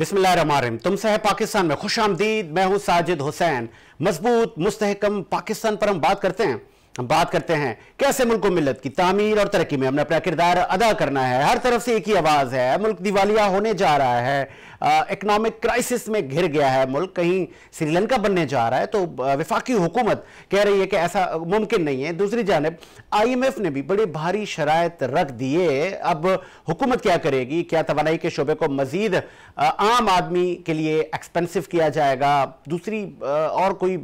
बिस्मिल्लाहिर्रहमानिर्रहीम। तुमसे है पाकिस्तान में खुश आमदीद। मैं हूं साजिद हुसैन। मजबूत मुस्तहकम पाकिस्तान पर हम बात करते हैं कैसे मुल्क को मिल्लत की तामीर और तरक्की में हमने अपना किरदार अदा करना है। हर तरफ से एक ही आवाज है, मुल्क दिवालिया होने जा रहा है, इकोनॉमिक क्राइसिस में घिर गया है मुल्क, कहीं श्रीलंका बनने जा रहा है। तो वफाकी हुकूमत कह रही है कि ऐसा मुमकिन नहीं है। दूसरी जानिब IMF ने भी बड़े भारी शराइत रख दिए। अब हुकूमत क्या करेगी? क्या तवानाई के शोबे को मजीद आम आदमी के लिए एक्सपेंसिव किया जाएगा? दूसरी और कोई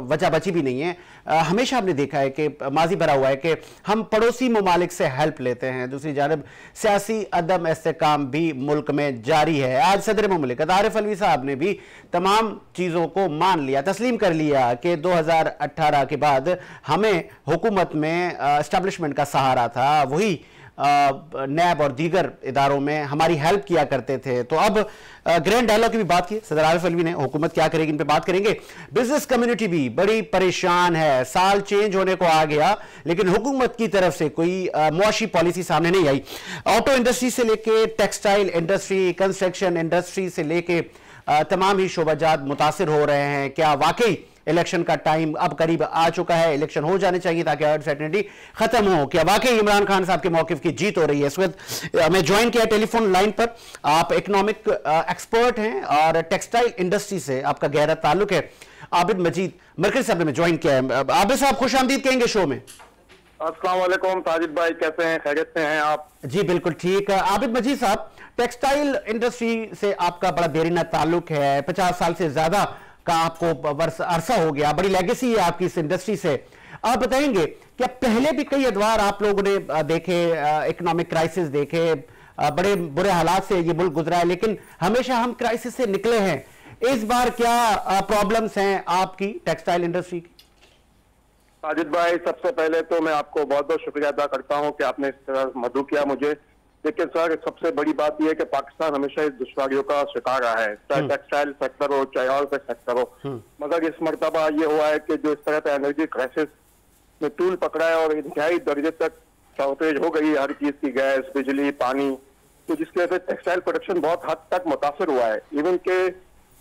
वजह बची भी नहीं है। हमेशा हमने देखा है कि माजी भरा हुआ है कि हम पड़ोसी ममालिक से हेल्प लेते हैं। दूसरी जानब सियासी अदम इस्तेकाम भी मुल्क में जारी है। आज सदर मुमलिकत आरिफ अलवी साहब ने भी तमाम चीज़ों को मान लिया, तस्लीम कर लिया कि 2018 के बाद हमें हुकूमत में एस्टेब्लिशमेंट का सहारा था, वही नैब और दीगर इदारों में हमारी हेल्प किया करते थे। तो अब ग्रैंड डायलॉग की भी बात की सदर आरिफ अलवी ने, हुकूमत क्या करेगी इन पे बात करेंगे। बिजनेस कम्युनिटी भी बड़ी परेशान है। साल चेंज होने को आ गया लेकिन हुकूमत की तरफ से कोई मुआशी पॉलिसी सामने नहीं आई। ऑटो इंडस्ट्री से लेके टेक्सटाइल इंडस्ट्री, कंस्ट्रक्शन इंडस्ट्री से लेके तमाम ही शोबाजात मुतासिर हो रहे हैं। क्या वाकई इलेक्शन का टाइम अब करीब आ चुका है? इलेक्शन हो जाने चाहिए ताकि अनसर्टेनिटी खत्म हो। क्या वाकई इमरान खान साहब के मौकिफ की जीत हो रही है? इस वक्त मैं ज्वाइन किया टेलीफोन लाइन पर, आप इकोनॉमिक एक्सपर्ट हैं और टेक्सटाइल इंडस्ट्री से आपका गहरा ताल्लुक है, आबिद मजीद मरकजी साहब ने ज्वाइन किया है। आबिद साहब खुश आमदीद कहेंगे शो में। अस्सलाम वालेकुम साजिद भाई, कैसे हैं? खैरियत से हैं आप? जी बिल्कुल ठीक है। आबिद मजीद साहब, टेक्सटाइल इंडस्ट्री से आपका बड़ा देरीना ताल्लुक है, 50 साल से ज्यादा का आपको अरसा हो गया, बड़ी लेगेसी है आपकी इस इंडस्ट्री से। आप बताएंगे क्या पहले भी कई अदवार आप लोगों ने देखे, इकोनॉमिक क्राइसिस देखे, बड़े बुरे हालात से ये मुल्क गुजरा है लेकिन हमेशा हम क्राइसिस से निकले हैं। इस बार क्या प्रॉब्लम्स हैं आपकी टेक्सटाइल इंडस्ट्री की? साजिद भाई, सबसे पहले तो मैं आपको बहुत बहुत शुक्रिया अदा करता हूं कि आपने इस तरह मदद किया मुझे। लेकिन सर, सबसे बड़ी बात यह है कि पाकिस्तान हमेशा इस दुश्वारियों का शिकार रहा है, चाहे टेक्सटाइल सेक्टर हो चाहे और कोई सेक्टर हो। मगर इस मरतबा ये हुआ है कि जो इस तरह का एनर्जी क्राइसिस में टूल पकड़ा है और इंतहाई दर्जे तक शॉर्टेज हो गई है हर चीज की, गैस, बिजली, पानी, तो जिसकी वजह से टेक्सटाइल प्रोडक्शन बहुत हद तक मुतासर हुआ है। इवन के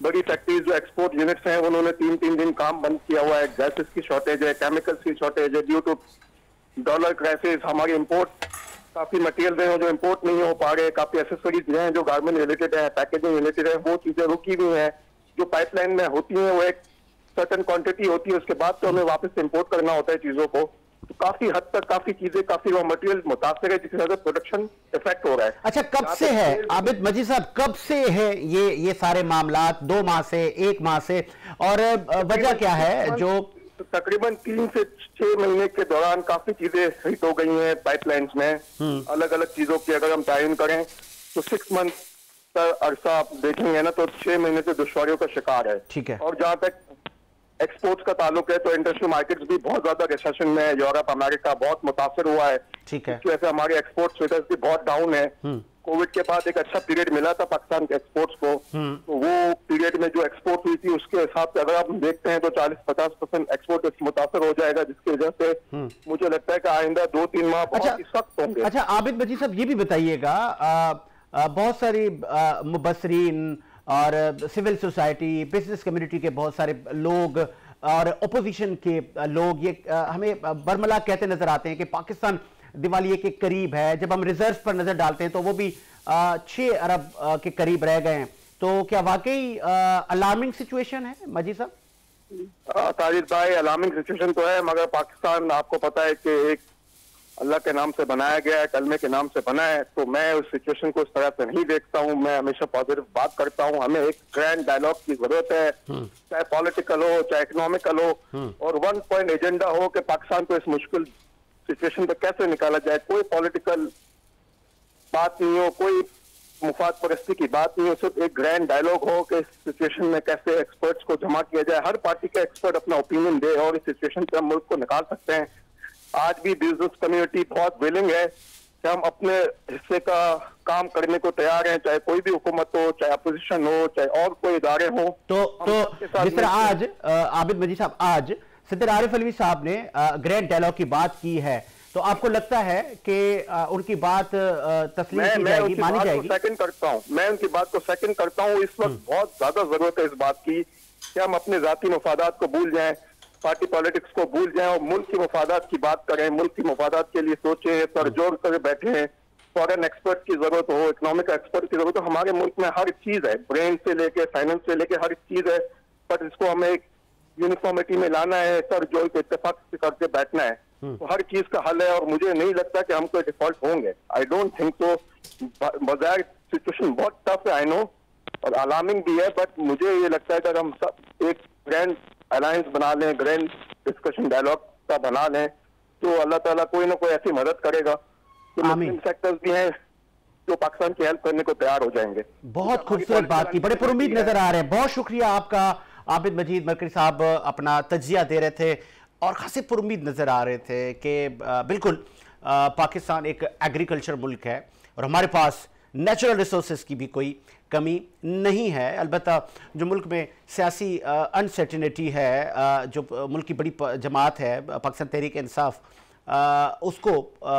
बड़ी फैक्ट्रीज जो एक्सपोर्ट यूनिट्स हैं उन्होंने 3-3 दिन काम बंद किया हुआ है। गैसेस की शॉर्टेज है, केमिकल्स की शॉर्टेज है, ड्यू टू डॉलर क्राइसिस। हमारी इम्पोर्ट काफी मटेरियल हैं जो इम्पोर्ट नहीं हो पा रहे, काफी एसेसरीज हैं जो गारमेंट रिलेटेड है, पैकेजिंग रिलेटेड है, वो चीजें रुकी हुई हैं। जो पाइपलाइन में होती हैं वो एक सर्टेन क्वांटिटी होती है, उसके बाद तो हमें वापस इम्पोर्ट करना होता है चीजों को। तो काफी हद तक काफी चीजें, काफी रॉ मटेरियल मुतासर है, जिसकी वजह से प्रोडक्शन इफेक्ट हो रहा है। अच्छा, कब से है आबिद मजीद साहब, कब से है ये सारे मामलात? 2 माह से, 1 माह से? और वजह क्या है? जो तकरीबन 3 से 6 महीने के दौरान काफी चीजें हिट हो गई हैं पाइपलाइंस में। अलग अलग चीजों की अगर हम तयन करें तो 6 मंथ का अरसा आप देखेंगे ना तो 6 महीने से दुश्वारियों का शिकार है। ठीक है। और जहां तक एक्सपोर्ट्स का ताल्लुक है तो इंटरनेशनल मार्केट्स भी बहुत ज्यादा रिसेशन में है। यूरोप, अमेरिका बहुत मुतासर हुआ है। ठीक है। इसकी वजह से हमारे एक्सपोर्ट स्टेटस भी बहुत डाउन है। कोविड के बाद एक अच्छा पीरियड मिला था पाकिस्तान के एक्सपोर्ट्स को, तो वो पीरियड में जो एक्सपोर्ट हुई थी उसके हिसाब से अगर आप देखते हैं तो 40-50% एक्सपोर्ट मुतासर हो जाएगा, जिसकी वजह से मुझे लगता है कि आइंदा 2-3 माह बहुत ही सख्त होंगे। अच्छा आबिद मजीद साहब, ये भी बताइएगा, बहुत सारी मुबस्सरीन और सिविल सोसाइटी, बिजनेस कम्युनिटी के बहुत सारे लोग और ओपोजिशन के लोग ये हमें बरमला कहते नजर आते हैं कि पाकिस्तान दिवालिये के करीब है। जब हम रिजर्व पर नजर डालते हैं तो वो भी 6 अरब के करीब रह गए हैं। तो क्या वाकई अलार्मिंग सिचुएशन है मजीद साहब? ताजिद भाई, अलार्मिंग सिचुएशन तो है, मगर पाकिस्तान आपको पता है कि एक अल्लाह के नाम से बनाया गया है, कलमे के नाम से बना है। तो मैं उस सिचुएशन को इस तरह से नहीं देखता हूँ। मैं हमेशा पॉजिटिव बात करता हूँ। हमें एक ग्रैंड डायलॉग की जरूरत है, चाहे पॉलिटिकल हो चाहे इकोनॉमिकल हो, और 1 पॉइंट एजेंडा हो कि पाकिस्तान को इस मुश्किल सिचुएशन पे कैसे निकाला जाए। कोई पॉलिटिकल बात नहीं हो, कोई मुफाद परस्ती की बात नहीं हो, सिर्फ एक ग्रैंड डायलॉग हो कि इस सिचुएशन में कैसे एक्सपर्ट्स को जमा किया जाए। हर पार्टी का एक्सपर्ट अपना ओपिनियन दे और इस सिचुएशन से हम मुल्क को निकाल सकते हैं। आज भी बिजनेस कम्युनिटी बहुत विलिंग है कि हम अपने हिस्से का काम करने को तैयार हैं, चाहे कोई भी हुकूमत हो, चाहे अपोजिशन हो, चाहे और कोई इदारे हो। तो जिस तरह आज आबिद मजीद साहब, आज सदर आरिफ अलवी साहब ने ग्रैंड डायलॉग की बात की है, तो तो आपको लगता है कि उनकी बात तस्लीम की जाएगी, मानी जाएगी? सेकंड करता हूं, मैं उनकी बात को सेकंड करता हूं। इस वक्त बहुत ज्यादा जरूरत है इस बात की कि हम अपने जाती मफादात को भूल जाएं, पार्टी पॉलिटिक्स को भूल जाएं और मुल्क की मफादात की बात करें, मुल्क की मफादात के लिए सोचें, सर जोड़ कर बैठे हैं। फॉरेन एक्सपर्ट की जरूरत हो, इकोनॉमिक एक्सपर्ट की जरूरत हो, हमारे मुल्क में हर चीज है, ब्रेन से लेके फाइनेंस से लेके हर चीज है, बट इसको हमें एक यूनिफॉर्मिटी में लाना है, सर जोड़ के इत्तेफाक से करके बैठना है, तो हर चीज का हल है। और मुझे नहीं लगता कि हम कोई डिफॉल्ट होंगे, आई डोंट थिंक सो। बाजार सिचुएशन बहुत टफ है, आई नो, और अलार्मिंग भी है, बट मुझे ये लगता है कि अगर हम सब एक ग्रैंड अलायंस बना लें, ग्रैंड डिस्कशन डायलॉग का बना लें, तो अल्लाह ताला कोई ना कोई ऐसी मदद करेगा। तो मुस्लिम सेक्टर्स भी हैं जो पाकिस्तान की हेल्प करने को तैयार हो जाएंगे। बहुत खूबसूरत बात की, बड़े पुरुमीद नजर आ रहे हैं। बहुत शुक्रिया आपका आबिद मजीद मरकरी साहब, अपना तजिया दे रहे थे और खासे पुरुमीद नजर आ रहे थे कि बिल्कुल पाकिस्तान एक एग्रीकल्चर मुल्क है और हमारे पास नेचुरल रिसोर्सेज की भी कोई कमी नहीं है। अलबत्ता जो मुल्क में सियासी अनसर्टेनिटी है, जो मुल्क की बड़ी जमात है पाकिस्तान तहरीक इंसाफ, उसको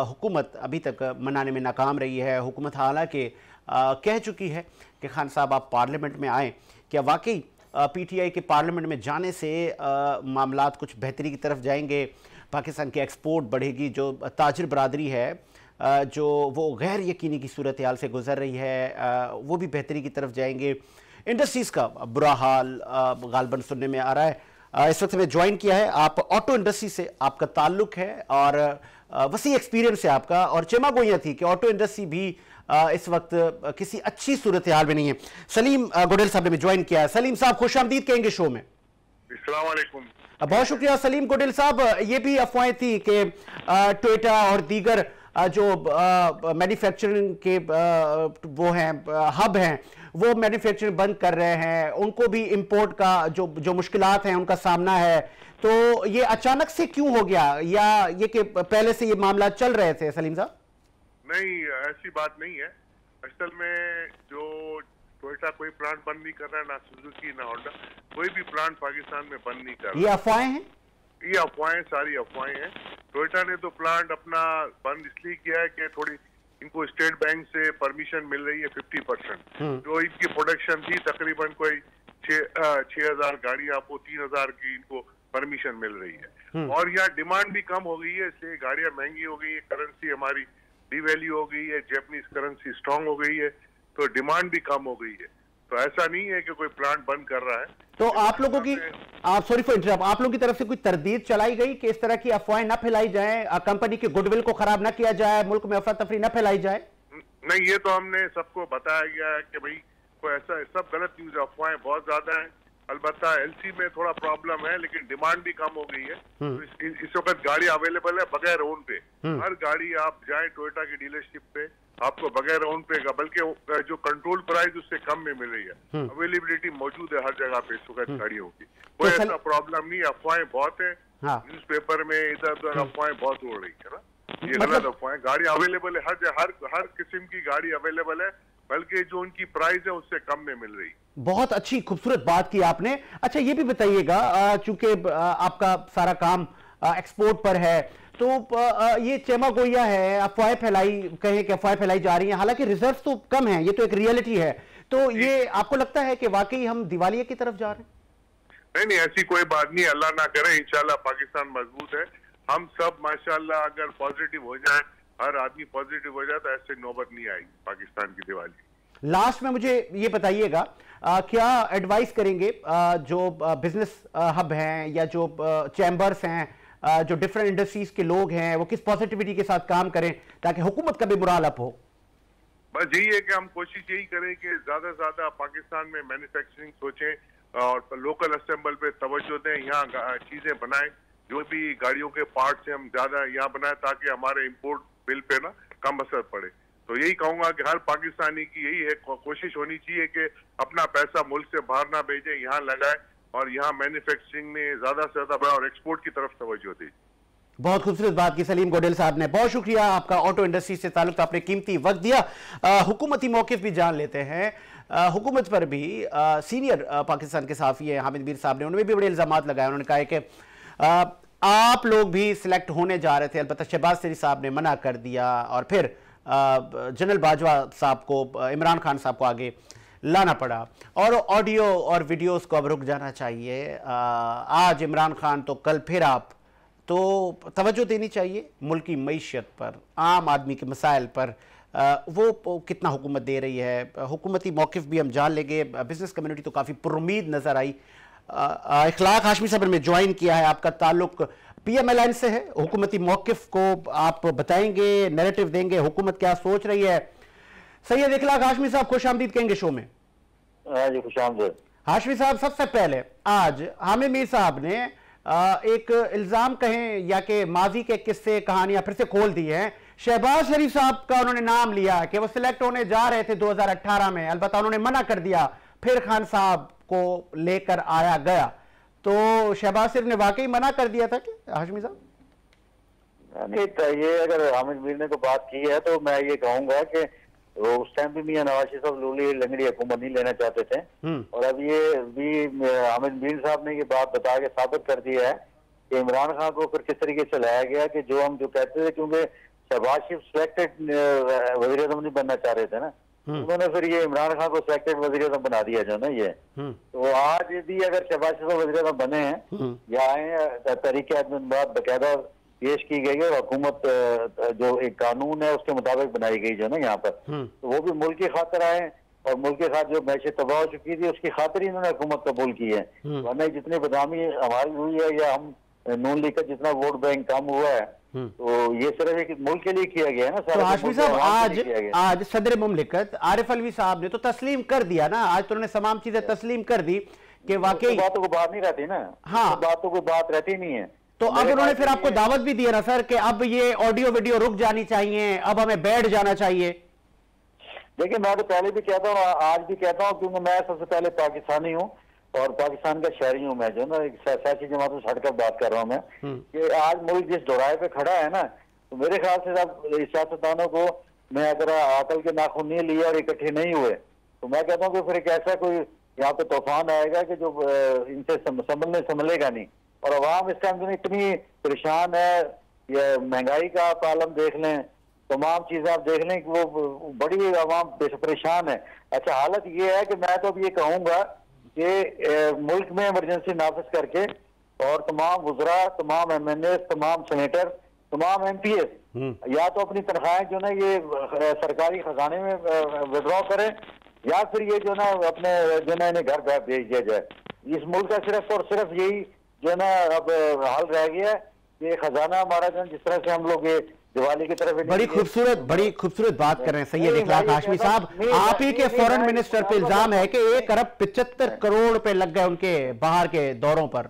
हुकूमत अभी तक मनाने में नाकाम रही है। हुकूमत हालांकि कह चुकी है कि खान साहब आप पार्लियामेंट में आएँ, क्या वाकई पीटीआई के पार्लियामेंट में जाने से मामलात कुछ बेहतरी की तरफ जाएंगे, पाकिस्तान की एक्सपोर्ट बढ़ेगी, जो ताजिर बरादरी है जो वो गैर यकीनी की सूरत हाल से गुजर रही है वो भी बेहतरी की तरफ जाएंगे। इंडस्ट्रीज़ का बुरा हाल गालबन सुनने में आ रहा है। इस वक्त में ज्वाइन किया है, आप ऑटो इंडस्ट्री से आपका ताल्लुक है और वसी एक्सपीरियंस है आपका, और चेमा गोइयाँ थी कि ऑटो इंडस्ट्री भी इस वक्त किसी अच्छी सूरत हाल में नहीं है। सलीम गोडेल साहब ने भी ज्वाइन किया है। सलीम साहब खुश आमदीद कहेंगे शो में। अस्सलाम वालेकुम। बहुत शुक्रिया सलीम गोडेल साहब। ये भी अफवाहें थी कि टोयोटा और दीगर जो मैन्युफैक्चरिंग के वो हैं हब हैं, वो मैन्युफैक्चरिंग बंद कर रहे हैं, उनको भी इंपोर्ट का जो मुश्किलात हैं उनका सामना है। तो ये अचानक से क्यों हो गया, या ये कि पहले से ये मामला चल रहे थे? सलीम साहब नहीं, ऐसी बात नहीं है। असल में जो टोयोटा कोई प्लांट बंद नहीं कर रहा है, ना सुजुकी ना होंडा, कोई भी प्लांट पाकिस्तान में बंद नहीं कर रहा। ये अफवाहें हैं, ये अफवाहें, सारी अफवाहें हैं। टोयोटा ने तो प्लांट अपना बंद इसलिए किया है कि थोड़ी इनको स्टेट बैंक से परमिशन मिल रही है 50%। जो इनकी प्रोडक्शन थी तकरीबन कोई 6,000 गाड़ियां, आपको 3,000 की इनको परमिशन मिल रही है। और यहाँ डिमांड भी कम हो गई है, इसलिए गाड़ियां महंगी हो गई है, करेंसी हमारी डिवैल्यू हो गई है, जैपनीज करेंसी स्ट्रांग हो गई है, तो डिमांड भी कम हो गई है। तो ऐसा नहीं है कि कोई प्लांट बंद कर रहा है। तो आप लोगों की, आप सॉरी फॉर इंटरप्ट, आप लोगों की तरफ से कोई तरदीद चलाई गई कि इस तरह की अफवाहें न फैलाई जाए, कंपनी के गुडविल को खराब न किया जाए, मुल्क में अफरा तफरी न फैलाई जाए? नहीं, ये तो हमने सबको बताया गया है कि भाई कोई ऐसा, सब गलत न्यूज, अफवाहें बहुत ज्यादा हैं। अलबत्ता एलसी में थोड़ा प्रॉब्लम है, लेकिन डिमांड भी कम हो गई है। तो इस वक्त गाड़ी अवेलेबल है बगैर ओन पे। हर गाड़ी आप जाए टोयोटा की डीलरशिप पे, आपको बगैर ओन पे का, बल्कि जो कंट्रोल प्राइस उससे कम में मिल रही है। अवेलेबिलिटी मौजूद है हर जगह पे इस वक्त गाड़ियों की, कोई ऐसा प्रॉब्लम नहीं। अफवाहें बहुत है, न्यूज़पेपर में इधर उधर अफवाहें बहुत उड़ रही है ना, ये गलत अफवाहें। गाड़ी अवेलेबल है, हर किस्म की गाड़ी अवेलेबल है, बल्कि जो उनकी प्राइस है उससे कम में मिल रही। बहुत अच्छी खूबसूरत बात की आपने। अच्छा ये भी बताइएगा, चूंकि आपका सारा काम एक्सपोर्ट पर है, तो ये चेमा गोइया है, अफवाहें फैलाई, कहें कि अफवाहें फैलाई जा रही हैं, हालांकि रिजर्व तो कम है, ये तो एक रियलिटी है। तो ये आपको लगता है कि वाकई हम दिवालिया की तरफ जा रहे हैं? नहीं, ऐसी कोई बात नहीं, अल्लाह ना करे, इंशाल्लाह पाकिस्तान मजबूत है। हम सब माशाल्लाह अगर पॉजिटिव हो जाए, हर आदमी पॉजिटिव हो जाए, तो ऐसे नौबत नहीं आएगी पाकिस्तान की दिवाली। लास्ट में मुझे ये बताइएगा, क्या एडवाइस करेंगे जो बिजनेस हब हैं या जो चैम्बर्स हैं, जो डिफरेंट इंडस्ट्रीज के लोग हैं, वो किस पॉजिटिविटी के साथ काम करें ताकि हुकूमत का भी मुराल अप हो? बस यही है कि हम कोशिश यही करें कि ज्यादा से ज्यादा पाकिस्तान में मैन्युफैक्चरिंग सोचें और लोकल असेंबल पे तवज्जो दें, यहाँ चीजें बनाएं, जो भी गाड़ियों के पार्ट्स हैं हम ज्यादा यहाँ बनाएं, ताकि हमारे इम्पोर्ट बिल पे ना कम असर पड़े। तो यही कहूंगा कि हर पाकिस्तानी की यही है कोशिश होनी चाहिए कि अपना पैसा मुल्क से बाहर ना भेजे, यहाँ लगाए और यहाँ मैन्युफैक्चरिंग में ज्यादा से ज्यादा बढ़ा और एक्सपोर्ट की तरफ तवज्जो दे। बहुत खूबसूरत बात की सलीम गोडेल साहब ने, बहुत शुक्रिया आपका, ऑटो इंडस्ट्री से ताल्लुक, आपने कीमती वक्त दिया। हुकूमती मौक़िफ़ भी जान लेते हैं। हुकूमत पर भी सीनियर पाकिस्तान के सहाफ़ी हैं हामिद मीर साहब ने, उन्होंने भी बड़े इल्ज़ामात लगाए। उन्होंने कहा है कि आप लोग भी सिलेक्ट होने जा रहे थे, अलबत्ता शहबाज शरीफ साहब ने मना कर दिया और फिर जनरल बाजवा साहब को, इमरान खान साहब को आगे लाना पड़ा और ऑडियो और वीडियोस को अब रुक जाना चाहिए। आज इमरान खान तो कल फिर आप, तो तवज्जो देनी चाहिए मुल्क की मईशत पर, आम आदमी के मसाइल पर। वो कितना हुकूमत दे रही है, हुकूमती मौक़िफ़ भी हम जान लेंगे। बिजनेस कम्युनिटी तो काफ़ी पुरुमीद नज़र आई। इखलाक हाशमी साहब ने ज्वाइन किया है, आपका ताल्लुक पीएम अलायंस से है, हुकूमती मौक़िफ़ को आप बताएंगे, नैरेटिव देंगे, हुकूमत क्या सोच रही है। सैयद इखलाक हाशमी साहब खुश आमदीद कहेंगे शो में। जी खुश आमदीद। हाशमी साहब, सबसे पहले आज हामिद मीर साहब ने एक इल्ज़ाम कहें या कि माजी के किस्से कहानियां फिर से खोल दी हैं। शहबाज शरीफ साहब का उन्होंने नाम लिया कि वो सिलेक्ट होने जा रहे थे 2018 में, अलबत्ता उन्होंने मना कर दिया, फिर खान साहब को लेकर आया गया। तो शहबाज शरीफ ने वाकई मना कर दिया था कि हाशमी साहब? नहीं, ये अगर हामिद मीर ने को बात की है तो मैं ये कहूंगा कि वो उस टाइम भी मियां नवाज शरीफ साहब लूली लंगड़ी हुकूमत नहीं लेना चाहते थे, और अब ये भी हामिद मीर साहब ने ये बात बता के साबित कर दिया है कि इमरान खान को फिर किस तरीके से लाया गया कि जो हम जो कहते थे, क्योंकि शहबाज शरीफ सिलेक्टेड वज़ीर आज़म नहीं बनना चाह रहे थे ना, उन्होंने फिर ये इमरान खान को सिलेक्टेड वज़ीर आज़म बना दिया जो ना ये। तो आज भी अगर शहबाज शरीफ वज़ीर आज़म बने हैं या आए, तरीके बात बकायदा पेश की गई है और हुकूमत जो एक कानून है उसके मुताबिक बनाई गई जो ना यहाँ पर, तो वो भी मुल्क की खातिर आए और मुल्क के साथ जो मैशे तबाह हो चुकी थी उसकी खातिर ही इन्होंने हुकूमत कबूल की है। वरना जितनी बदनामी हमारी हुई है या हम नून लीग का जितना वोट बैंक कम हुआ है, तो ये सिर्फ एक मुल्क के लिए किया गया है ना। तो हाशमी साहब, आज सदर मुमलिकत आरिफ अलवी साहब ने तो तस्लीम कर दिया ना, आज तो उन्होंने तमाम चीजें तस्लीम कर दी कि वाकई बातों को बात नहीं रहती ना। हाँ, बातों को बात रहती नहीं है। तो अब उन्होंने फिर आपको दावत भी दिया ना सर कि अब ये ऑडियो वीडियो रुक जानी चाहिए, अब हमें बैठ जाना चाहिए। देखिए, मैं तो पहले भी कहता हूँ, आज भी कहता हूँ, क्योंकि मैं सबसे पहले पाकिस्तानी हूँ और पाकिस्तान का शहरी हूँ मैं, जो ना एक सियासी जमात से हटकर बात कर रहा हूँ मैं, कि आज मुल्क जिस दोराए पे खड़ा है ना, तो मेरे ख्याल से अब सियासतदानों को मैं अगर अकल के नाखून नहीं लिए और इकट्ठे नहीं हुए, तो मैं कहता हूँ कि फिर एक ऐसा कोई यहाँ पे तूफान आएगा कि जो इनसे संभलेगा नहीं। और अवाम इस टाइम जो इतनी परेशान है, ये महंगाई का आप आलम देख लें, तमाम चीजें आप देख लें कि वो बड़ी अवाम परेशान है। अच्छा, हालत ये है कि मैं तो अब ये कहूँगा कि मुल्क में इमरजेंसी नाफिज करके और तमाम वज़रा, तमाम MNA, तमाम सेनेटर, तमाम MPs या तो अपनी तनख्वाहें जो ना ये सरकारी खजाने में विड्रॉ करें या फिर ये जो ना अपने जो ना इन्हें घर भेज दिया जाए। इस मुल्क का सिर्फ और सिर्फ यही जो ना अब हाल रह गया है, ये खजाना हमारा जो जिस तरह से हम लोग ये दिवाली की तरफ बड़ी खूबसूरत बात कर रहे हैं सैयद इखलाक हाशमी साहब। आप ही के फॉरेन मिनिस्टर पे इल्जाम है कि 1 अरब 75 करोड़ रुपए लग गए उनके बाहर के दौरों पे।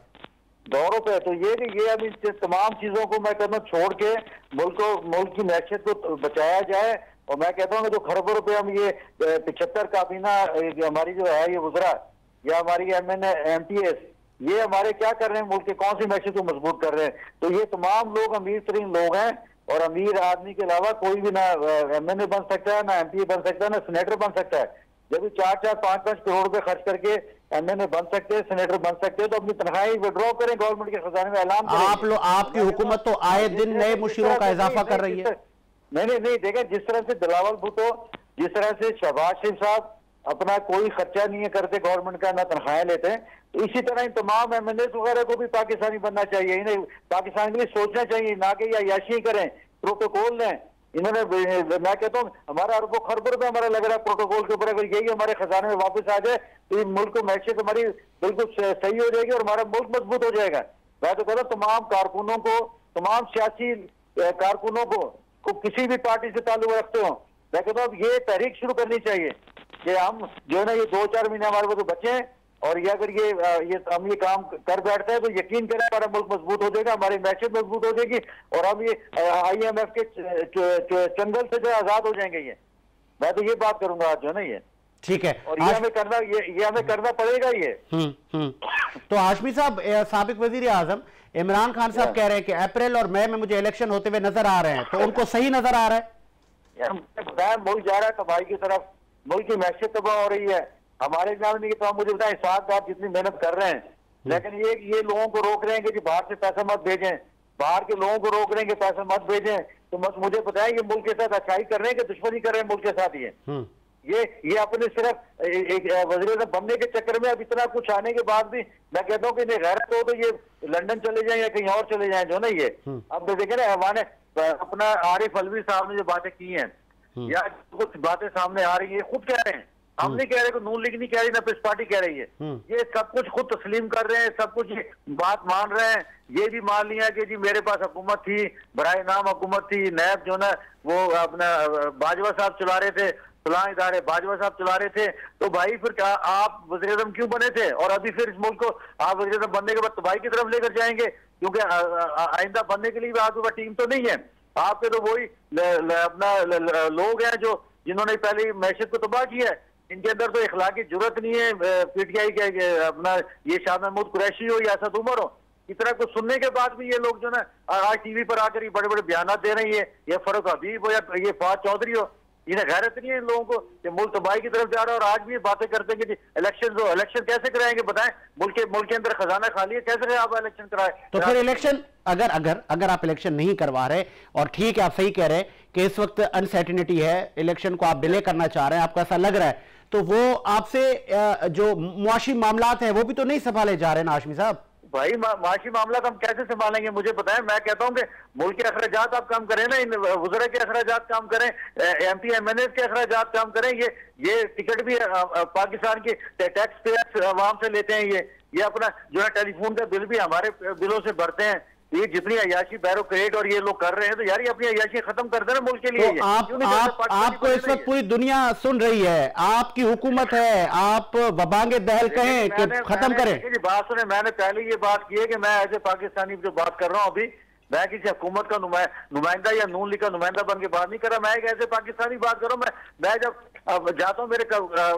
तो ये अब इन तमाम चीजों को मैं कहता हूँ छोड़ के मुल्क की मैशियत को बचाया जाए। और मैं कहता हूँ जो खरबों रुपए हम ये 75 काबीना हमारी जो है ये वज़रा या हमारी MNA MPs ये हमारे क्या कर रहे हैं, मुल्क के कौन सी मैशियत को मजबूत कर रहे हैं। तो ये तमाम लोग अमीर तरीन लोग हैं और अमीर आदमी के अलावा कोई भी ना MNA बन सकता है, ना MP बन सकता है, ना सेनेटर बन सकता है। जब 4-4, 5-5 करोड़ रुपए खर्च करके MNA बन सकते हैं, सेनेटर बन सकते हैं, तो अपनी तनख्वाही विड्रॉ करें, गवर्नमेंट के खजाने में ऐलान करें। आपकी हुकूमत तो आए दिन नए मुशीरों का इजाफा कर रही है। नहीं, देखें जिस तरह से बिलावल भुट्टो, जिस तरह से शहबाज शरीफ साहब अपना कोई खर्चा नहीं है करते गवर्नमेंट का, ना तनख्वाहें लेते हैं, तो इसी तरह इन तमाम MNAs वगैरह को भी पाकिस्तानी बनना चाहिए। इन्हें पाकिस्तान के लिए सोचना चाहिए, ना कि याशी करें, प्रोटोकॉल लें। इन्होंने, मैं कहता हूँ हमारा अरबों खरबों रुपए हमारा लग रहा है प्रोटोकॉल के ऊपर, अगर यही हमारे खजाने में वापस आ जाए तो मुल्क को मैशियत हमारी बिल्कुल सही हो जाएगी और हमारा मुल्क मजबूत हो जाएगा। मैं तो कहता हूँ तमाम कारकुनों को, तमाम सियासी कारकुनों को किसी भी पार्टी से ताल्लुक रखते हो, मैं कहता हूँ ये तहरीक शुरू करनी चाहिए कि हम जो है ना ये 2-4 महीने हमारे को बचे हैं और ये अगर हम ये काम कर बैठते हैं तो यकीन करें हमारा मुल्क मजबूत हो जाएगा, हमारी मैशियत मजबूत हो जाएगी और हम ये IMF के चंगल से जो आजाद हो जाएंगे। ये मैं तो ये बात करूंगा आज जो ना ये ठीक है, और ये हमें करना पड़ेगा ये। तो हाशमी साहब, साबिक वजीर आजम इमरान खान साहब कह रहे हैं कि अप्रैल और मई में मुझे इलेक्शन होते हुए नजर आ रहे हैं, तो उनको सही नजर आ रहा है? मुल्क जा रहा है तबाही की तरफ, मुल्क की मैशियत तबाह हो रही है। हमारे एग्जाम में मुझे बताएं, 7 बार जितनी मेहनत कर रहे हैं लेकिन ये लोगों को रोक रहे हैं कि बाहर से पैसा मत भेजें, बाहर के लोगों को रोक रहे हैं कि पैसा मत भेजें। तो मुझे बताएं ये मुल्क के साथ अच्छाई कर रहे हैं कि दुश्मनी कर रहे हैं मुल्क के साथ? ये अपने सिर्फ एक वज़ीर बनने के चक्कर में अब इतना कुछ आने के बाद भी मैं कहता हूँ कि नहीं गैरत हो तो ये लंदन चले जाएं या कहीं और चले जाएं जो ना ये। अब देखे ना हमारे अपना आरिफ अलवी साहब ने जो बातें की हैं या कुछ बातें सामने आ रही है, खुद कह रहे हैं, हम नहीं कह रहे कि नून लीग नहीं कह रही ना पीपल्स पार्टी कह रही है, ये सब कुछ खुद तस्लीम कर रहे हैं, सब कुछ ये बात मान रहे हैं। ये भी मान लिया कि जी मेरे पास हुकूमत थी, बराए नाम हुकूमत थी, नैब जो ना वो अपना बाजवा साहब चला रहे थे, फलां इदारे बाजवा साहब चला रहे थे। तो भाई फिर क्या आप वज़ीर-ए-आज़म क्यों बने थे? और अभी फिर इस मुल्क को आप वज़ीर-ए-आज़म बनने के बाद तबाही की तरफ लेकर जाएंगे, क्योंकि आइंदा बनने के लिए भी आपके पास टीम तो नहीं है। आपके तो वही अपना लोग हैं जो जिन्होंने पहले मैशत को तबाह किया है, इनके अंदर तो इखलाकी जुर्रत नहीं है। पीटीआई के अपना ये शाह महमूद कुरैशी हो या असद उमर हो, इतना कुछ सुनने के बाद भी ये लोग जो ना आज टीवी पर आकर ये बड़े बड़े बयान दे रहे हैं, ये फरूक हबीब हो या ये फवाद चौधरी हो, इन्हें गैरत नहीं है इन लोगों को कि मुल्क तबाही की तरफ जा रहा है। और आज भी ये बातें करते हैं कि इलेक्शन कैसे कराएंगे? बताएं, मुल्क के अंदर खजाना खाली है, कैसे आप इलेक्शन कराए? तो फिर इलेक्शन अगर आप इलेक्शन नहीं करवा रहे, और ठीक है आप सही कह रहे हैं कि इस वक्त अनसर्टेनिटी है, इलेक्शन को आप डिले करना चाह रहे हैं, आपको ऐसा लग रहा है, तो वो आपसे जो मुआशी मामलात हैं वो भी तो नहीं संभाले जा रहे ना हाशमी साहब? भाई माशी मामला हम कैसे संभालेंगे? मुझे बताएं। मैं कहता हूं कि मुल्क के अखराजात आप कम करें ना, इन वज़रा के अखराजात कम करें, MP MNA के अखराजात कम करें। ये टिकट भी पाकिस्तान की टैक्स पेयर्स आवाम से लेते हैं, ये अपना जो है टेलीफोन का बिल भी हमारे बिलों से भरते हैं। ये जितनी अयाशी बैरोक्रेट और ये लोग कर रहे हैं, तो यार ये अपनी अयाशी खत्म कर देना मुल्क के लिए। तो आपको इस वक्त पूरी दुनिया सुन रही है, आपकी हुकूमत है, आप बबांगे दहल कहें कि खत्म करें। बात सुने, मैंने पहले ये बात की है कि मैं एज ए पाकिस्तानी जो बात कर रहा हूँ अभी, मैं किसी हुकूमत का नुमाइंदा या नून लीग का नुमाइंदा बन के बात नहीं कर रहा। मैं एक ऐसे पाकिस्तानी बात कर रहा हूँ। मैं जब अब जाता हूँ, मेरे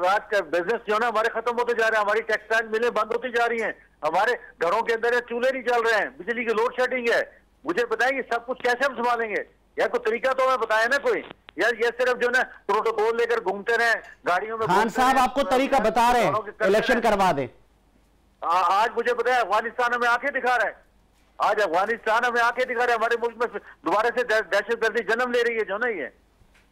आज का बिजनेस जो है ना हमारे खत्म होते जा रहे हैं, हमारी टेक्सटाइल मिलें बंद होती जा रही हैं, हमारे घरों के अंदर चूल्हे नहीं चल रहे हैं, बिजली की लोड शेडिंग है। मुझे बताइए सब कुछ कैसे हम संभालेंगे? यार कोई तरीका तो हमें बताया ना कोई। यार ये सिर्फ जो ना प्रोटोकॉल लेकर घूमते रहे गाड़ियों में। खान साहब आपको तरीका बता रहे हैं, इलेक्शन करवा दें। आज मुझे बताया अफगानिस्तान हमें आंखें दिखा रहा है, आज अफगानिस्तान हमें आंखें दिखा रहा है, हमारे मुल्क में दोबारा से दहशतगर्दी जन्म ले रही है जो ना ये।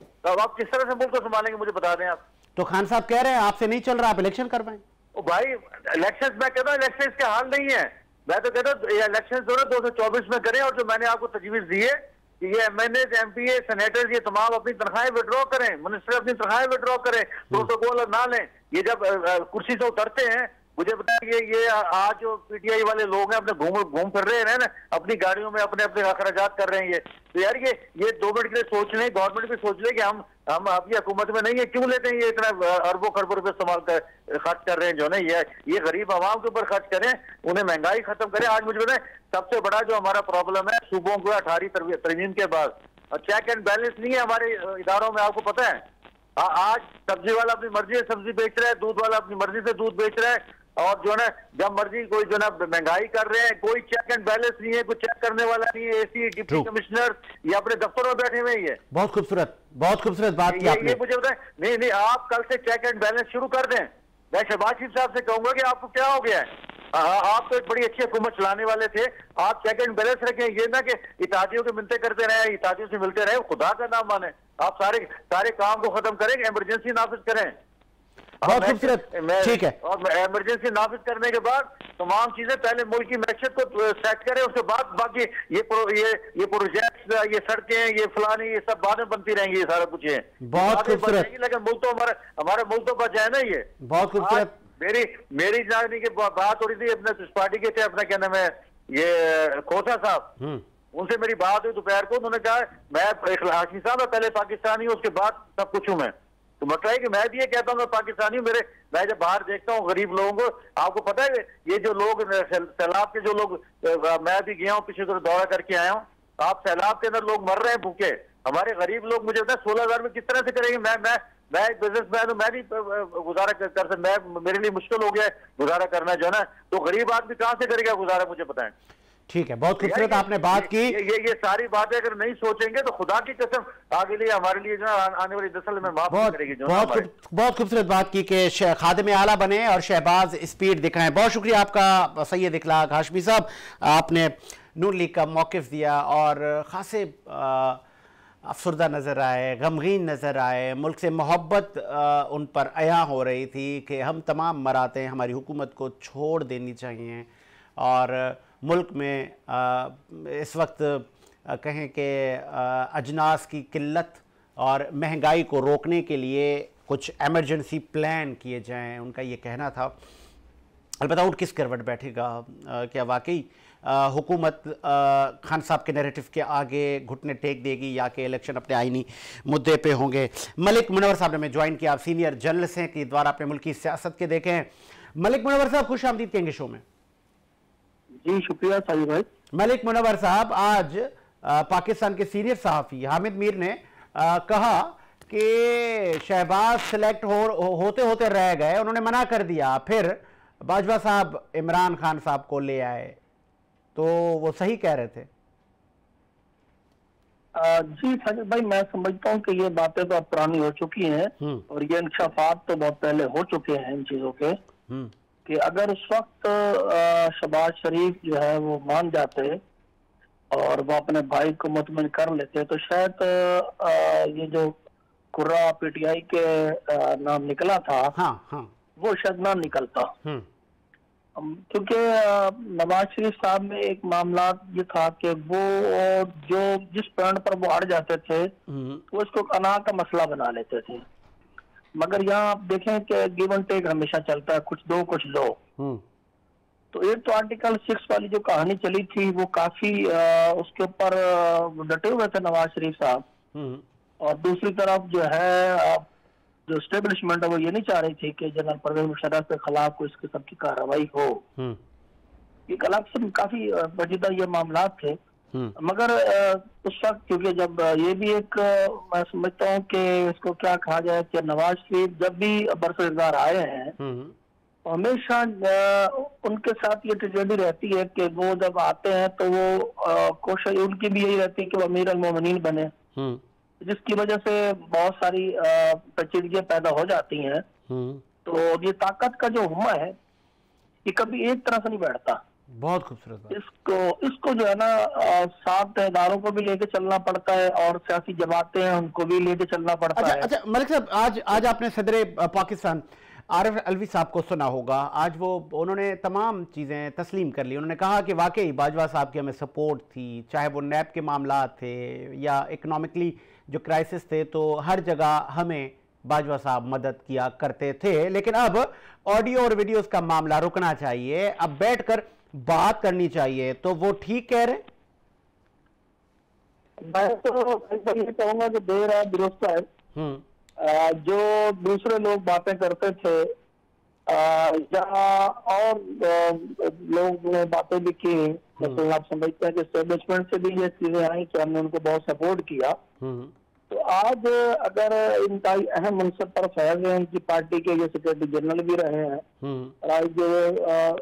तो अब आप किस तरह से मुल्क को संभालेंगे मुझे बता दें आप। तो खान साहब कह रहे हैं आपसे नहीं चल रहा, आप इलेक्शन करवाएं। भाई इलेक्शन मैं कहता हूँ इलेक्शन के हाल नहीं है। मैं तो कहता हूँ इलेक्शन जो है 224 में करें, और जो मैंने आपको तजवीज दी है कि ये MNA MP सेनेटर ये तमाम अपनी तनख्वाहें विड्रॉ करें, मिनिस्टर अपनी तनख्वाहें विड्रॉ करें, प्रोटोकॉल ना लें। ये जब कुर्सी से उतरते हैं, मुझे बताइए ये आज जो PTI वाले लोग हैं अपने घूम फिर रहे हैं ना अपनी गाड़ियों में, अपने अखराजात कर रहे हैं ये। तो यार ये 2 मिनट के लिए सोच लें, गवर्नमेंट भी सोच ले कि हम आपकी हुकूमत में नहीं है, क्यों लेते हैं ये इतना अरबों खरबों रुपए इस्तेमाल कर खर्च कर रहे हैं जो ना ये गरीब आवाम के ऊपर खर्च करें, उन्हें महंगाई खत्म करें। आज मुझे बताएं सबसे बड़ा जो हमारा प्रॉब्लम है सूबों को 18वीं तरमीम के बाद चेक एंड बैलेंस नहीं है हमारे इदारों में। आपको पता है आज सब्जी वाला अपनी मर्जी से सब्जी बेच रहा है, दूध वाला अपनी मर्जी से दूध बेच रहा है, और जो है जब मर्जी कोई जो ना महंगाई कर रहे हैं, कोई चेक एंड बैलेंस नहीं है, कोई चेक करने वाला नहीं है। AC डिप्टी कमिश्नर ये अपने दफ्तरों में बैठे हुए ही है। बहुत खूबसूरत बात की आपने। ये मुझे बताएं, नहीं आप कल से चेक एंड बैलेंस शुरू कर दें। मैं शहबाज शरीफ साहब से कहूंगा कि आपको क्या हो गया है? आप तो एक बड़ी अच्छी हुकूमत चलाने वाले थे, आप चेक एंड बैलेंस रखें। ये ना कि इत्तेहादियों की मिलते करते रहे, इत्तेहादियों से मिलते रहे, खुदा का नाम माने। आप सारे काम को खत्म करें, इमरजेंसी नाफिज करें। बहुत खूबसूरत, ठीक है। और इमरजेंसी नाफिज करने के बाद तमाम चीजें पहले मुल्क की मैशत को सेट करें, उसके बाद बाकी ये प्रोजेक्ट, ये सड़कें, ये फलानी, ये सब बाद में बनती रहेंगी। ये सारा कुछ है बहुत खूबसूरत, लेकिन मुल्क तो हमारा मुल्क तो बच जाए ना। ये बहुत खूबसूरत। मेरी जागने की बात हो रही थी अपने पार्टी के थे, अपना क्या नाम है ये खोसा साहब, उनसे मेरी बात हुई दोपहर को। उन्होंने कहा मैं हाशमी साहब पहले पाकिस्तानी हूँ, उसके बाद सब कुछ हूँ मैं। तो मतलब है कि मैं भी ये कहता हूँ मैं पाकिस्तानी हूँ। मैं जब बाहर देखता हूँ गरीब लोगों को, आपको पता है ये जो लोग सैलाब के जो लोग, मैं भी गया हूँ पिछले दौरा करके आया हूँ, आप सैलाब के अंदर लोग मर रहे हैं भूखे। हमारे गरीब लोग मुझे पता है 16,000 में किस तरह से करेंगे? मैं एक बिजनेसमैन हूँ, मैं भी गुजारा कर सकता, मेरे लिए मुश्किल हो गया है गुजारा करना जो है ना। तो गरीब आदमी कहाँ से करेगा गुजारा मुझे बताएं। ठीक है, बहुत खूबसूरत आपने बात की। ये सारी बातें अगर नहीं सोचेंगे तो खुदा की कसम आगे लिए हमारे लिए जो आने वाली नस्ल में माफ नहीं करेगी। बहुत खूबसूरत बात की कि खादिम आला बने और शहबाज स्पीड दिखाएं। बहुत शुक्रिया आपका सैयद इखलाक हाशमी साहब, आपने नून लीग का मौक़िफ़ दिया और ख़ासे अफसरदा नज़र आए, गमगीन नज़र आए, मुल्क से मोहब्बत उन पर अया हो रही थी कि हम तमाम मरातें हमारी हुकूमत को छोड़ देनी चाहिए और मुल्क में इस वक्त कहें कि अजनास की किल्लत और महंगाई को रोकने के लिए कुछ एमरजेंसी प्लान किए जाएं, उनका ये कहना था। अलबत्ता उठ किस करवट बैठेगा, क्या वाकई हुकूमत खान साहब के नैरेटिव के आगे घुटने टेक देगी या कि इलेक्शन अपने आईनी मुद्दे पे होंगे। मलिक मुनव्वर साहब ने हमें ज्वाइन किया, आप सीनियर जर्नलिस्ट हैं कि द्वारा अपने मुल्क की सियासत के देखें। मलिक मुनव्वर साहब खुश आमदीद कहेंगे शो में। जी शुक्रिया साहिब भाई। मलिक मुनव्वर साहब, आज पाकिस्तान के सीनियर सहाफ़ी हामिद मीर ने कहा कि शहबाज सिलेक्ट होते होते रह गए, उन्होंने मना कर दिया, फिर बाजवा साहब इमरान खान साहब को ले आए, तो वो सही कह रहे थे? जी साजिद भाई, मैं समझता हूँ कि ये बातें तो अब पुरानी हो चुकी हैं और ये इंकशाफात तो बहुत पहले हो चुके हैं इन चीजों के, कि अगर उस वक्त शहबाज शरीफ जो है वो मान जाते और वो अपने भाई को मुतमिन कर लेते तो शायद ये जो कुर्रा पीटीआई के नाम निकला था, वो शायद ना निकलता। क्योंकि नवाज शरीफ साहब में एक मामला ये था कि वो जो जिस पॉइंट पर वो अड़ जाते थे वो इसको अना का मसला बना लेते थे, मगर यहाँ आप देखें कि गिव एंड टेक हमेशा चलता है, कुछ दो कुछ लो। तो एक तो आर्टिकल 6 वाली जो कहानी चली थी वो काफी उसके ऊपर डटे हुए थे नवाज शरीफ साहब, और दूसरी तरफ जो है जो एस्टेब्लिशमेंट है वो ये नहीं चाह रही थी कि जनरल परवेज मुशर्रफ के खिलाफ कोई इस किस्म की कार्रवाई हो। एक अलग से काफी पेचीदा ये मामला थे, मगर उस वक्त क्योंकि जब ये भी एक मैं समझता हूँ कि इसको क्या कहा जाए कि नवाज शरीफ जब भी बरसरदार आए हैं हमेशा उनके साथ ये ट्रेजेडी रहती है कि वो जब आते हैं तो वो कोशिश उनकी भी यही रहती है कि वो अमीर अल मोमिनीन बने, जिसकी वजह से बहुत सारी पेचीदगियां पैदा हो जाती हैं। तो ये ताकत का जो हुआ है ये कभी एक तरह से नहीं बैठता। बहुत खूबसूरत। इसको जो है ना साथ इदारों को भी लेके चलना पड़ता है और सियासी जमातें हैं उनको भी लेके चलना पड़ता है। अच्छा मलिक साहब, आज आपने सदर पाकिस्तान आरिफ अलवी साहब को सुना होगा, आज उन्होंने तमाम चीज़ें तस्लीम कर ली। उन्होंने कहा कि वाकई बाजवा साहब की हमें सपोर्ट थी, चाहे वो नैब के मामला थे या इकनॉमिकली जो क्राइसिस थे, तो हर जगह हमें बाजवा साहब मदद किया करते थे, लेकिन अब ऑडियो और वीडियोस का मामला रुकना चाहिए, अब बैठकर बात करनी चाहिए। तो वो ठीक कह रहे? मैं तो ये कहूँगा कि देर है दुरुस्त है। जो दूसरे लोग बातें करते थे जहाँ और लोग ने बातें भी की, तो आप समझते हैं कि एस्टेब्लिशमेंट से भी ये चीजें आई कि हमने उनको बहुत सपोर्ट किया। तो आज अगर इनका अहम मनसब पर फैज है, इनकी पार्टी के ये सेक्रेटरी जनरल भी रहे हैं और आज जो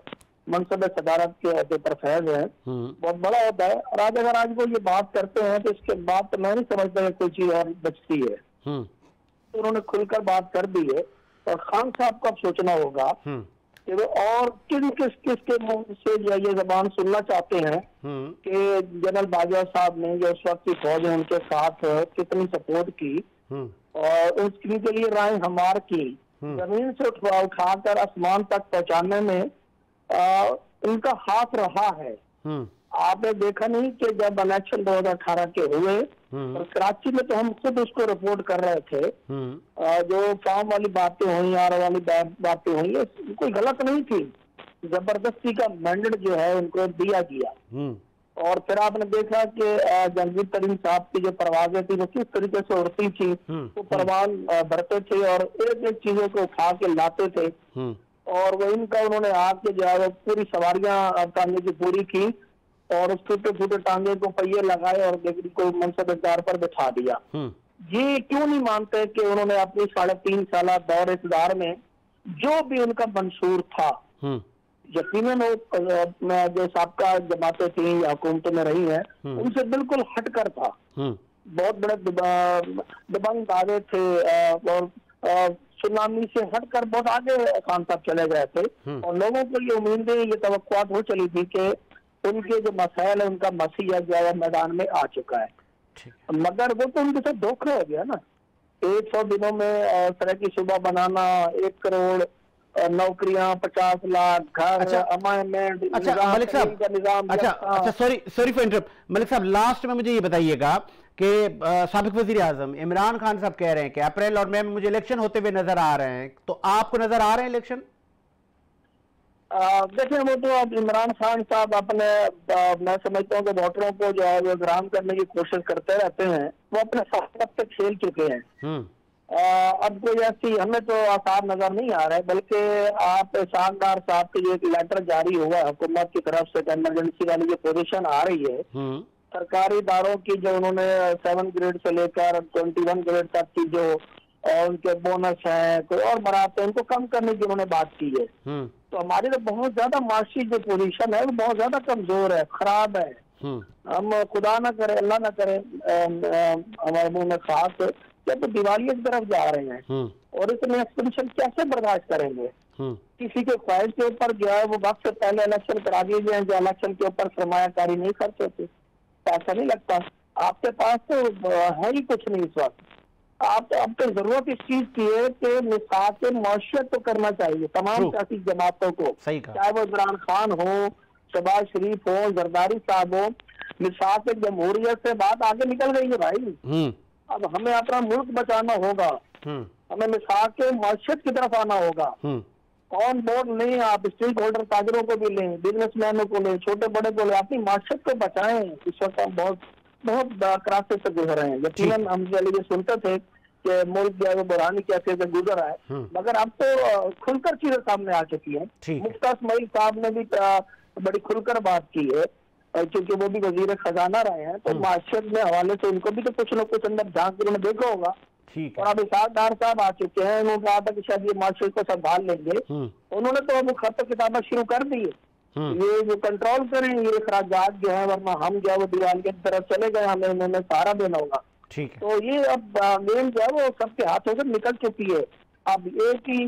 मनसब सदारत के पर फैज है बहुत बड़ा होता है, और आज अगर आज वो ये बात करते हैं तो इसके बाद तो मैं नहीं समझता कि कोई चीज और बचती है। तो उन्होंने खुलकर बात कर दी है और खान साहब को अब सोचना होगा कि वो और किसके मुंह से ये जबान सुनना चाहते हैं कि जनरल बाजवा साहब ने जो उस वक्त की फौज है उनके साथ कितनी सपोर्ट की और उसके लिए राय हमार की जमीन से उठाकर आसमान तक पहुंचाने में उनका हाथ रहा है। आपने देखा नहीं कि जब इलेक्शन 2018 के हुए और कराची में तो हम खुद उसको रिपोर्ट कर रहे थे, जो फॉर्म वाली बातें हुई, आर वाली बातें हुई, कोई गलत नहीं थी, जबरदस्ती का मैंडेट जो है उनको दिया गया। और फिर आपने देखा कि जंगीर तरीन साहब की जो परवाजें थी वो किस तरीके से उड़ती थी, वो परवान भरते थे और एक एक चीजों को उठा के लाते थे, और वो इनका उन्होंने आके जो है पूरी सवारियां टांगे की पूरी की और उस टूटे फूटे टांगे को पहिए लगाए और को मनसब इक़्तिदार पर बिठा दिया। ये क्यों नहीं मानते कि उन्होंने अपनी 3.5 साल दौर इक़्तिदार में जो भी उनका मंशूर था यकीनन मैं जो साबका जमातें थी या हुकूमतों में रही हैं उनसे बिल्कुल हटकर था। बहुत बड़े दबंग दावे थे और सुनामी से हटकर बहुत आगे खान साहब चले गए थे और लोगों को ये उम्मीदें, ये तवक्कुआत हो चली थी कि उनके जो मसाइल है उनका मसीहा जो है मैदान में आ चुका है। मगर वो तो उनके साथ धोखा हो गया ना। 100 दिनों में तरक्की शुबा बनाना, 1 करोड़ नौकरियां, 50 लाख घर, अमाइनमेंट, अच्छा मलिक साहब, अच्छा सॉरी फॉर इंटरप्ट। मलिक साहब, लास्ट में मुझे ये बताइएगा कि साबिक वजीर आजम इमरान खान साहब कह रहे हैं कि अप्रैल और मई में मुझे इलेक्शन होते हुए नजर आ रहे हैं, तो आपको नजर आ रहे हैं इलेक्शन? देखिए, वो तो अब इमरान खान साहब अपने मैं समझता हूँ कि वोटरों को जो है वो ग्राम करने की कोशिश करते रहते हैं। वो अपने साथ तक खेल चुके हैं। अब कोई ऐसी हमें तो आसार नजर नहीं आ रहा है, बल्कि आप शानदार साहब के जो एक लेटर जारी हुआ हुकूमत की तरफ से, इमरजेंसी वाली जो पोजीशन आ रही है सरकारी इदारों की, जो उन्होंने 7 ग्रेड से लेकर 21 ग्रेड तक की जो उनके बोनस है, कोई और मराते उनको कम करने की उन्होंने बात की है। तो हमारी तो बहुत ज्यादा माशी जो पोजीशन है वो बहुत ज्यादा कमजोर है, खराब है। हम खुदा ना करे, अल्लाह ना करे, हमारे मुंह में खास तो दिवाली की तरफ जा रहे हैं और इतने एक्सपेंशन कैसे बर्दाश्त करेंगे? किसी के ख्वाहिश के ऊपर जो है वो वक्त से पहले इलेक्शन करा दिए जाए, जो इलेक्शन के ऊपर सरमायाकारी नहीं खर्च होते, पैसा नहीं लगता। आपके पास तो है ही कुछ नहीं इस वक्त। आपको जरूरत इस चीज की है कि मिसाक मौशियत तो करना चाहिए तमाम सियासी जमातों को, चाहे वो इमरान खान हो, शहबाज शरीफ हो, जरदारी साहब हो। मिसाक जमहूरियत से बात आगे निकल गई है भाई। अब हमें अपना मुल्क बचाना होगा, हमें मिसाक मौशियत की तरफ आना होगा। ऑन बोर्ड नहीं, आप स्टेक होल्डर ताजरों को भी लें, बिजनेसमैनों को लें, छोटे बड़े को लें, अपनी माशत को बचाएं। इस वक्त हम बहुत क्राइसिस से गुजर रहे हैं। यकीनन हम ये सुनते थे कि मुल्क जो है वो बुरानी कैसे से गुजर रहा है, मगर अब तो खुलकर चीजें सामने आ चुकी हैं। मुफ्ता इस्माइल साहब ने भी बड़ी खुलकर बात की है, क्योंकि वो भी वजीर खजाना रहे हैं, तो माशत में हवाले से उनको भी तो कुछ न कुछ अंदर झांक उन्होंने देखा होगा। और अब इसाक डार साहब आ चुके हैं, उन्होंने कहा था कि शायद ये माशरे को संभाल लेंगे। उन्होंने तो अब खत किताबें शुरू कर दी है, ये जो कंट्रोल करें ये अखराजात जो है, वरना हम जो है वो दीवार की तरफ चले गए, हमें उन्होंने सहारा देना होगा। तो ये अब गेम जो है वो सबके हाथों से निकल चुकी है। अब एक ही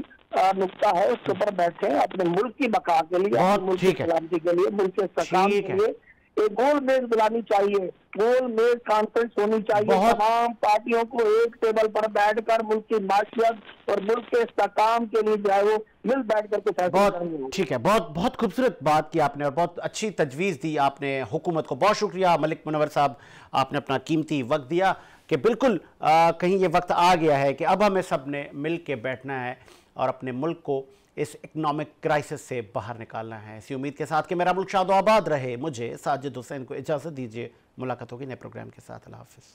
नुक्ता है, उसके ऊपर बैठे अपने मुल्क की बका के लिए, मुल्क की सलामती के लिए, मुल्क के इस्तेकाम के लिए एक गोल मेज बुलानी चाहिए, गोल मेज कॉन्फ्रेंस होनी चाहिए। तमाम पार्टियों को एक टेबल पर बैठकर मुल्क की माशियत और मुल्क के इस्तेकाम के लिए जो है वो मिल बैठ करके फैसला करेंगे। ठीक है, बहुत खूबसूरत बात की आपने और बहुत अच्छी तजवीज़ दी आपने हुकूमत को। बहुत शुक्रिया मलिक मुनव्वर साहब, आपने अपना कीमती वक्त दिया कि बिल्कुल कहीं ये वक्त आ गया है कि अब हमें सब ने मिल के बैठना है और अपने मुल्क को इस इकोनॉमिक क्राइसिस से बाहर निकालना है। इसी उम्मीद के साथ कि मेरा मुल्क शाद आबाद रहे, मुझे साजिद हुसैन को इजाज़त दीजिए। मुलाकात होगी नए प्रोग्राम के साथ। अल्लाह हाफ़िज़।